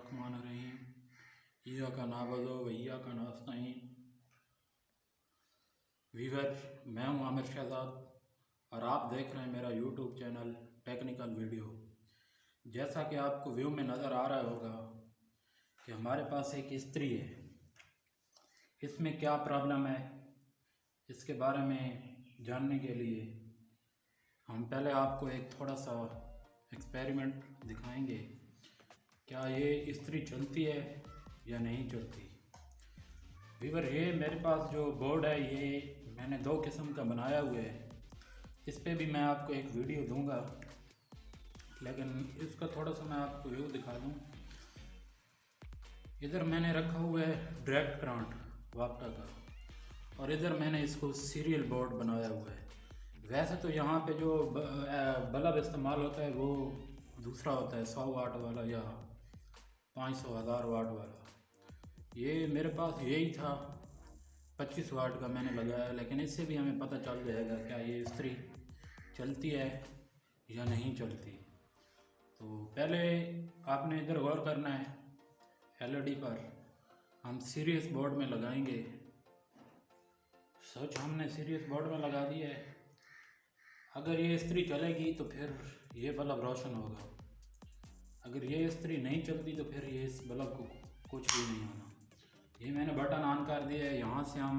बिस्मिल्लाहिर्रहमानिर्रहीम। इय्याका नअबुदु व इय्याका नस्तईन। वीवर, मैं हूं आमिर शहजाद और आप देख रहे हैं मेरा यूट्यूब चैनल टेक्निकल वीडियो। जैसा कि आपको व्यू में नज़र आ रहा होगा कि हमारे पास एक इस्त्री है। इसमें क्या प्रॉब्लम है, इसके बारे में जानने के लिए हम पहले आपको एक थोड़ा सा एक्सपेरिमेंट दिखाएंगे। क्या ये इस्त्री चलती है या नहीं चलती। वीवर, ये मेरे पास जो बोर्ड है ये मैंने 2 किस्म का बनाया हुआ है। इस पे भी मैं आपको एक वीडियो दूंगा, लेकिन इसका थोड़ा सा मैं आपको व्यू दिखा दूं। इधर मैंने रखा हुआ है डायरेक्ट करंट वापटा का, और इधर मैंने इसको सीरियल बोर्ड बनाया हुआ है। वैसे तो यहाँ पे जो बल्ब इस्तेमाल होता है वो दूसरा होता है, 100 वाट वाला या 500,000 वाट वाला। ये मेरे पास यही था, 25 वाट का मैंने लगाया, लेकिन इससे भी हमें पता चल जाएगा क्या ये इस्त्री चलती है या नहीं चलती। तो पहले आपने इधर गौर करना है, एलईडी पर हम सीरियस बोर्ड में लगाएंगे। सोच हमने सीरियस बोर्ड में लगा दिया है। अगर ये इस्त्री चलेगी तो फिर ये बल्ब रोशन होगा, अगर ये इस्त्री नहीं चलती तो फिर ये इस बल्ब को कुछ भी नहीं होना। ये मैंने बटन ऑन कर दिया है। यहाँ से हम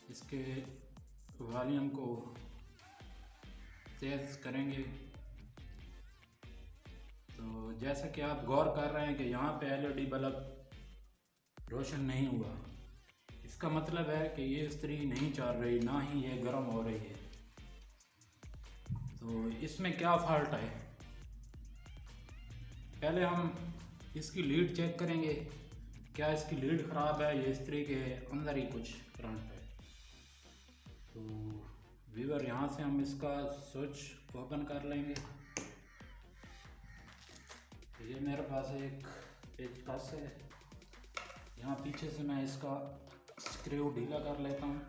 इसके वॉल्यूम को तेज़ करेंगे। तो जैसा कि आप गौर कर रहे हैं कि यहाँ पे एलईडी बल्ब रोशन नहीं हुआ, इसका मतलब है कि ये इस्त्री नहीं चल रही, ना ही ये गर्म हो रही है। तो इसमें क्या फॉल्ट है, पहले हम इसकी लीड चेक करेंगे। क्या इसकी लीड ख़राब है या इस्त्री के अंदर ही कुछ करंट है। तो वीवर, यहाँ से हम इसका स्विच ओपन कर लेंगे। ये मेरे पास एक पेचकस है, यहाँ पीछे से मैं इसका स्क्रू ढीला कर लेता हूँ।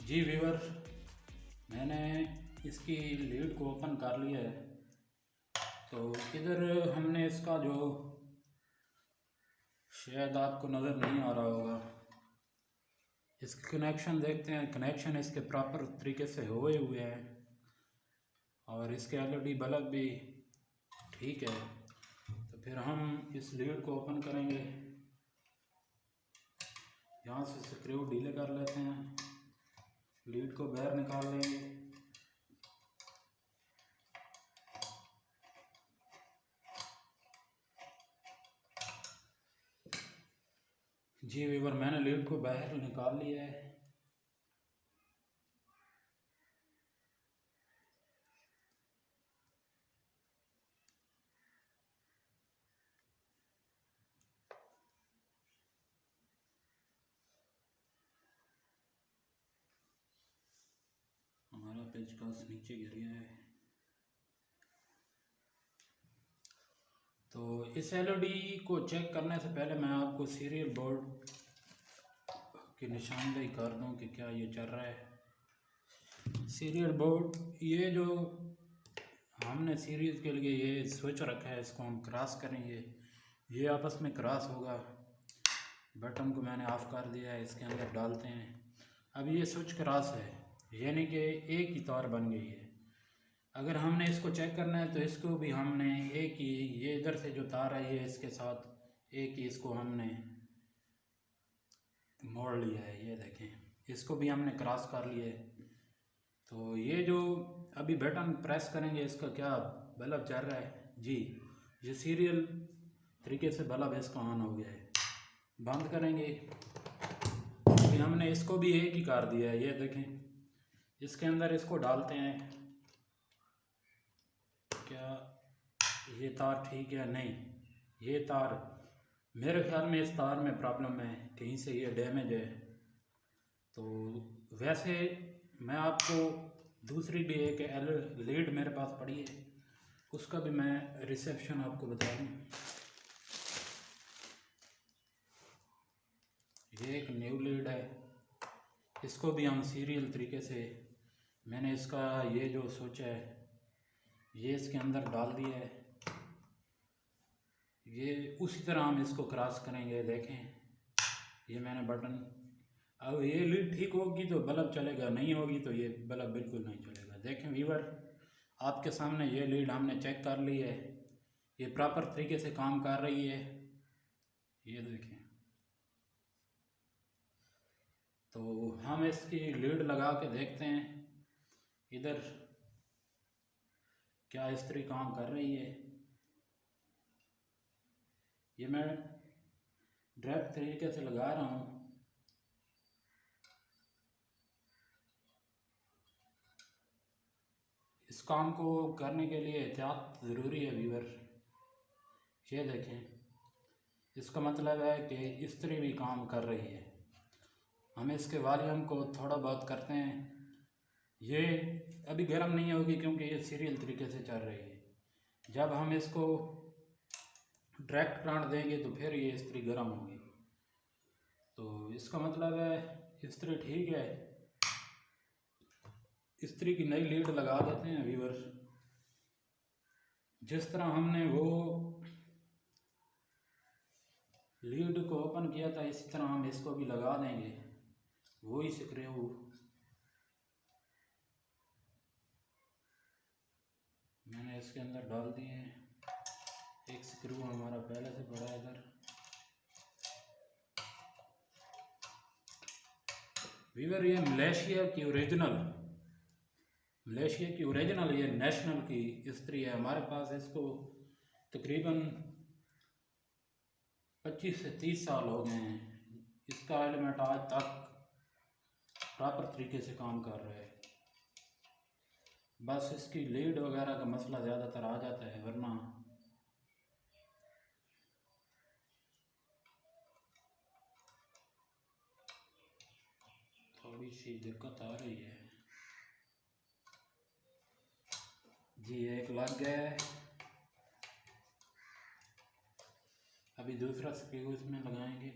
जी व्यूअर, मैंने इसकी लीड को ओपन कर लिया है। तो इधर हमने इसका जो, शायद आपको नज़र नहीं आ रहा होगा, इसके कनेक्शन देखते हैं। कनेक्शन इसके प्रॉपर तरीके से हुए हुए हैं और इसके एलईडी बल्ब भी ठीक है। तो फिर हम इस लीड को ओपन करेंगे, यहाँ से स्क्रू ढीले कर लेते हैं, लीड को बाहर निकाल लेंगे। जी व्यूअर, मैंने लीड को बाहर निकाल लिया है। हमारा पेचकस नीचे गिर गया है। तो इस एलईडी को चेक करने से पहले मैं आपको सीरियल बोर्ड की निशानदेही कर दूं कि क्या ये चल रहा है। सीरियल बोर्ड, ये जो हमने सीरीज के लिए ये स्विच रखा है, इसको हम क्रॉस करेंगे, ये आपस में क्रॉस होगा। बटन को मैंने ऑफ कर दिया है, इसके अंदर डालते हैं। अब ये स्विच क्रॉस है, यानी कि एक ही तार बन गई है। अगर हमने इसको चेक करना है तो इसको भी हमने एक ही, ये इधर से जो तार है ये इसके साथ एक ही, इसको हमने मोड़ लिया है। ये देखें, इसको भी हमने क्रॉस कर लिया है। तो ये जो अभी बटन प्रेस करेंगे, इसका क्या बल्ब चल रहा है। जी, ये सीरियल तरीके से बल्ब इसका ऑन हो गया है। बंद करेंगे, अभी हमने इसको भी एक ही कर दिया है। ये देखें, इसके अंदर इसको डालते हैं, क्या ये तार ठीक है, नहीं, ये तार मेरे ख्याल में, इस तार में प्रॉब्लम है, कहीं से ये डैमेज है। तो वैसे मैं आपको दूसरी भी एक लीड मेरे पास पड़ी है, उसका भी मैं रिसेप्शन आपको बता दूँ। ये एक न्यू लीड है, इसको भी हम सीरियल तरीके से, मैंने इसका ये जो सोचा है ये इसके अंदर डाल दिया है, ये उसी तरह हम इसको क्रॉस करेंगे। देखें ये मैंने बटन, अब ये लीड ठीक होगी तो बल्ब चलेगा, नहीं होगी तो ये बल्ब बिल्कुल नहीं चलेगा। देखें व्यूअर, आपके सामने ये लीड हमने चेक कर ली है, ये प्रॉपर तरीके से काम कर रही है, ये देखें। तो हम इसकी लीड लगा के देखते हैं इधर क्या इस्त्री काम कर रही है। ये मैं डायरेक्ट तरीके से लगा रहा हूँ। इस काम को करने के लिए एहतियात ज़रूरी है व्यूअर। ये देखें, इसका मतलब है कि इस्त्री भी काम कर रही है। हम इसके वॉल्यूम को थोड़ा बहुत करते हैं, ये अभी गर्म नहीं होगी क्योंकि ये सीरियल तरीके से चल रही है। जब हम इसको डायरेक्ट करंट देंगे तो फिर ये इस्त्री गर्म होगी। तो इसका मतलब है इस्त्री ठीक है। इस्त्री की नई लीड लगा देते हैं व्यूअर। जिस तरह हमने वो लीड को ओपन किया था इसी तरह हम इसको भी लगा देंगे, वही स्क्रू मैंने इसके अंदर डाल दिए हैं। एक स्क्रू हमारा पहले से पड़ा है इधर। व्यूअर ये मलेशिया की ओरिजिनल ये नेशनल की इस्त्री है। हमारे पास इसको तकरीबन 25 से 30 साल हो गए हैं। इसका एलिमेंट आज तक प्रॉपर तरीके से काम कर रहा है। बस इसकी लीड वगैरह का मसला ज़्यादातर आ जाता है, वरना थोड़ी सी दिक्कत आ रही है। जी एक लग गया है, अभी दूसरा स्क्रू इसमें लगाएंगे।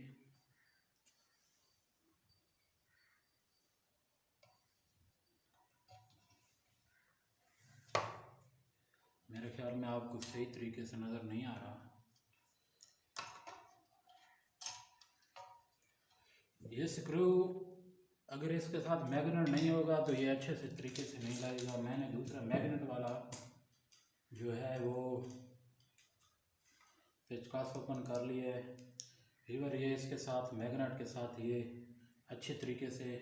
मेरे ख्याल में आपको सही तरीके से नज़र नहीं आ रहा। ये स्क्रू अगर इसके साथ मैग्नेट नहीं होगा तो ये अच्छे से तरीके से नहीं लगेगा। मैंने दूसरा मैग्नेट वाला जो है वो पेचकस ओपन कर लिया है। व्यूअर ये इसके साथ मैग्नेट के साथ ये अच्छे तरीके से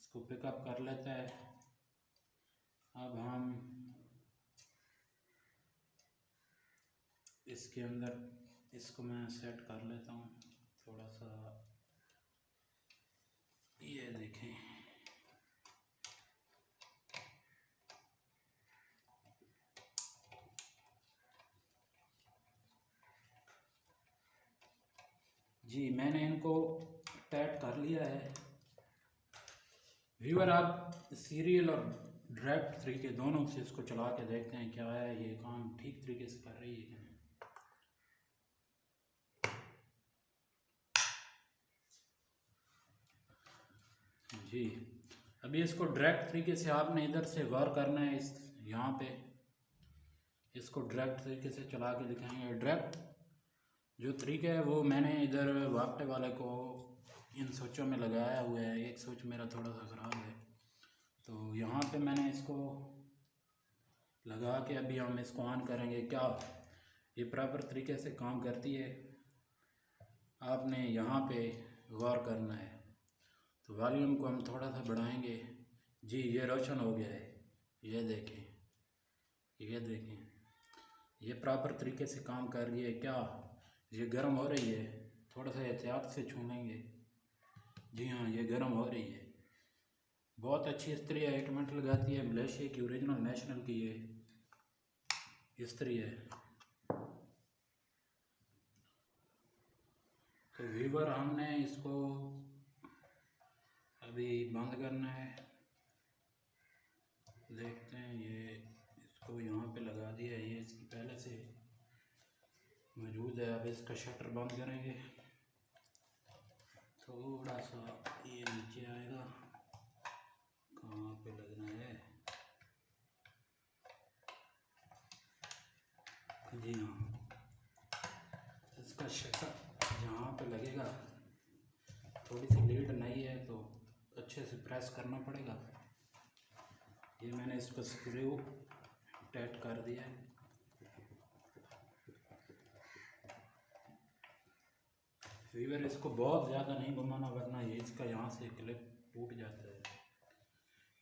इसको पिकअप कर लेता है। अब हम इसके अंदर इसको मैं सेट कर लेता हूँ थोड़ा सा। ये देखें, जी मैंने इनको टाइट कर लिया है। व्यूअर आप सीरियल और डायरेक्ट तरीके दोनों से इसको चला के देखते हैं क्या है ये काम ठीक तरीके से कर रही है कि नहीं। जी अभी इसको डायरेक्ट तरीके से आपने इधर से गौर करना है। इस यहाँ पे इसको डायरेक्ट तरीके से चला के दिखाएंगे। डायरेक्ट जो तरीका है वो मैंने इधर वापटे वाले को इन स्विचों में लगाया हुआ है। एक स्विच मेरा थोड़ा सा ख़राब है, तो यहाँ पे मैंने इसको लगा के अभी हम इसको ऑन करेंगे। क्या ये प्रॉपर तरीके से काम करती है, आपने यहाँ पे गौर करना है। तो वॉल्यूम को हम थोड़ा सा बढ़ाएंगे। जी ये रोशन हो गया है, ये देखें, ये देखें, ये प्रॉपर तरीके से काम कर रही है। क्या ये गर्म हो रही है? थोड़ा सा एहतियात से छू लेंगे। जी हाँ ये गर्म हो रही है। बहुत अच्छी इस्त्री है, 8 मिनट लगाती है। मलेशिया की ओरिजिनल नेशनल की ये इस्त्री है। तो व्यूअर हमने इसको अभी बंद करना है। देखते हैं। ये इसको यहाँ पे लगा दिया, ये इसकी पहले से मौजूद है। अब इसका शटर बंद करेंगे, थोड़ा सा ये नीचे आएगा। कहाँ पे लगना है? जी हाँ, इसका शटर यहाँ पे लगेगा। थोड़ी सी लीड नहीं है तो अच्छे से प्रेस करना पड़ेगा। ये मैंने इसको स्क्रू टाइट कर दिया है। वीवर इसको बहुत ज़्यादा नहीं घुमाना, वरना ये इसका यहाँ से क्लिप टूट जाता है।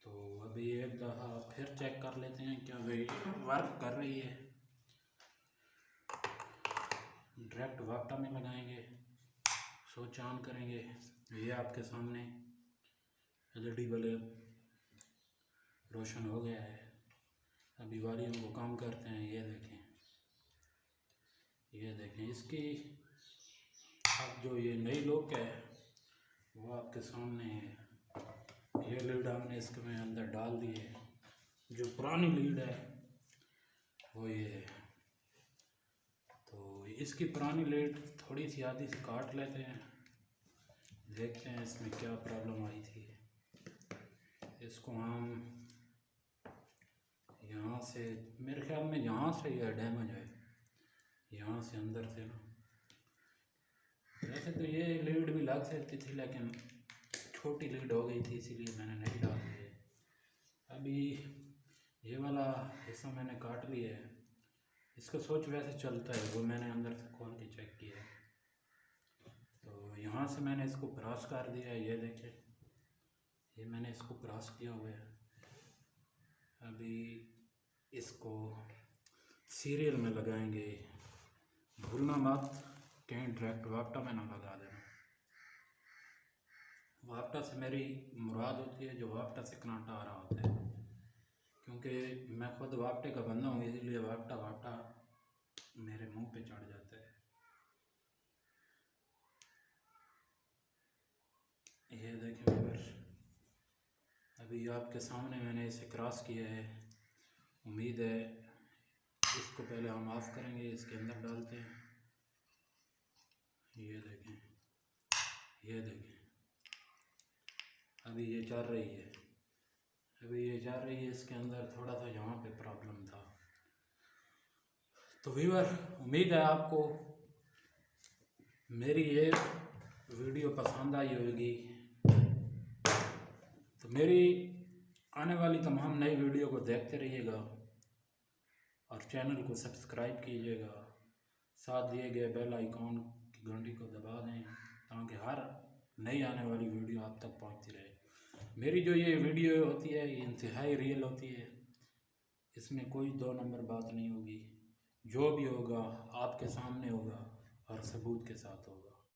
तो अभी एक दफ़ा फिर चेक कर लेते हैं क्या वे वर्क कर रही है। डायरेक्ट वापटा में लगाएंगे, स्विच ऑन करेंगे। ये आपके सामने LED बल्ब रोशन हो गया है। अभी वॉल्यूम को कम करते हैं। ये देखें, ये देखें इसकी अब जो ये नई लुक है वो आपके सामने है। ये लीड हमने इसके में अंदर डाल दी है। जो पुरानी लीड है वो ये है। तो इसकी पुरानी लीड थोड़ी सी आधी से काट लेते हैं, देखते हैं इसमें क्या प्रॉब्लम आई थी। इसको हम यहाँ से, मेरे ख्याल में यहाँ से यह डैमेज है, यहाँ से अंदर से ना। वैसे तो ये लीड भी लग सकती थी, लेकिन छोटी लीड हो गई थी, इसीलिए मैंने नहीं डाल दी है। अभी ये वाला हिस्सा मैंने काट लिया है। इसका स्विच वैसे चलता है, वो मैंने अंदर से खोल के चेक किया है। तो यहाँ से मैंने इसको क्रॉस कर दिया है। ये देखें, ये मैंने इसको क्रॉस किया हुआ है। अभी इसको सीरियल में लगाएंगे। भूलना मत कहीं डायरेक्ट वापटा में ना लगा देना। वापटा से मेरी मुराद होती है जो वापटा से कनाटा आ रहा होता है, क्योंकि मैं खुद वापटे का बंदा हूँ, इसीलिए वापटा वापटा मेरे मुंह पे चढ़ जाता है। ये देखें व्यूअर्स, अभी आपके सामने मैंने इसे क्रॉस किया है। उम्मीद है इसको पहले हम ऑफ़ करेंगे, इसके अंदर डालते हैं। ये देखें, ये देखें, अभी ये चल रही है, अभी ये चल रही है। इसके अंदर थोड़ा सा यहाँ पे प्रॉब्लम था। तो व्यूअर, उम्मीद है आपको मेरी ये वीडियो पसंद आई होगी। तो मेरी आने वाली तमाम नई वीडियो को देखते रहिएगा और चैनल को सब्सक्राइब कीजिएगा। साथ दिए गए बेल आइकॉन की घंटी को दबा दें ताकि हर नई आने वाली वीडियो आप तक पहुंचती रहे। मेरी जो ये वीडियो होती है ये इंतहाई रियल होती है, इसमें कोई दो नंबर बात नहीं होगी। जो भी होगा आपके सामने होगा और सबूत के साथ होगा।